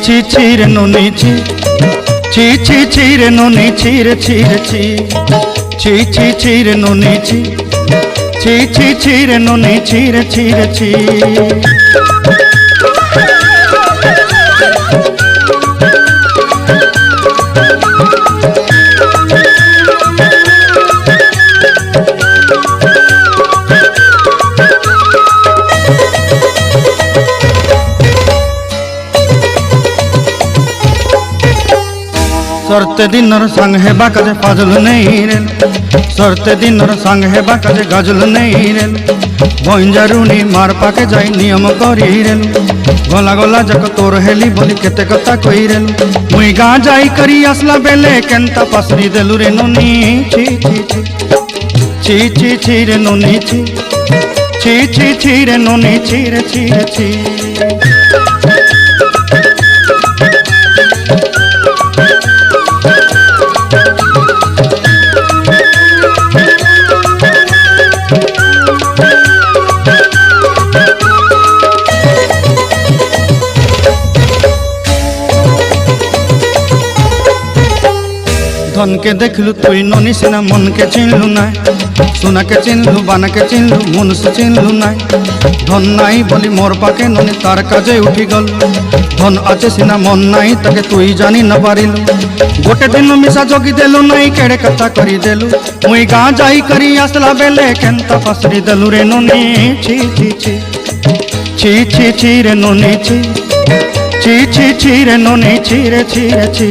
ছি ছি রে নুনি ছি ছি ছি ছি রে নুনি ছি রে ছি রে ছি ছি ছি ছি রে নুনি ছি ছি ছি ছি রে নুনি ছি রে ছি রে ছি। सरते दिनर संग हेबा काजे फाजल नहीं रेल सरते दिनर संग हेबा काजे गजल नहीं रेल भंजारुनी मार पाके जाई नियम करी रेल गला गला जक तोर हेली बोली केते कथा कही रेल मुई गाँ जाई करी आसला बेले केंता पासरी देलु रे नुनी छी छी छी छी छी छी रे नुनी छी छी छी छी रे नुनी छी रे छी रे छी। धन के देखलु तुई ननी सिना मन के चिन्हलु ना सोना के चिन्हलु बाना के चिन्हलु मन से चिन्हलु ना धन नाई बोली मोर पाके ननी तार काजे उठी गल धन आचे सिना मन नाई ताके तुई जानी न पारिलु गोटे दिन मिसा जोगी देलु नाई केड़े कथा करी देलु मुई गाँ जाई करी आसला बेले केंता पासरी देलु रे ननी छी छी छी छी छी छी रे ननी छी छी छी छी रे ननी छी रे छी रे छी।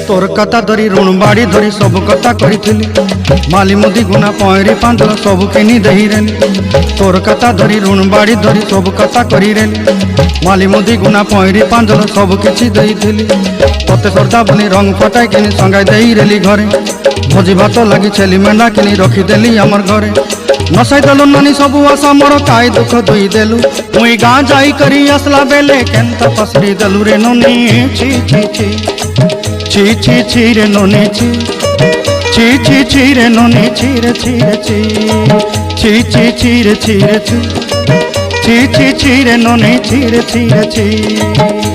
तोर कथा धरी ऋण बाड़ी धरी सब कथा करी माली मुदी गुना पहरी पांदल सब किनी दही रेली तोर कथा धरी ऋण बाड़ी धरी सब कथा करी रेली माली मुदी गुना पहरी पांदल सब किछि दही तोते श्रद्धा बोली रंग फटाई किनी संगाई दही रेली घरे भोजी भात लगी छेली मेंढा किनी रखीदेली आमर घरे नसाई देलु नानी सब आशा मोर काय दुख दुई देलु मुई गाँ जाई करी आसला बेले केंता पसरी देलु रे ननी छी छी छी ची ची ची रे ननी ची ची ची ची रे ननी ची रे ची रे ची ची ची ची रे ची रे ची ची ची ची रे ननी ची रे ची रे ची।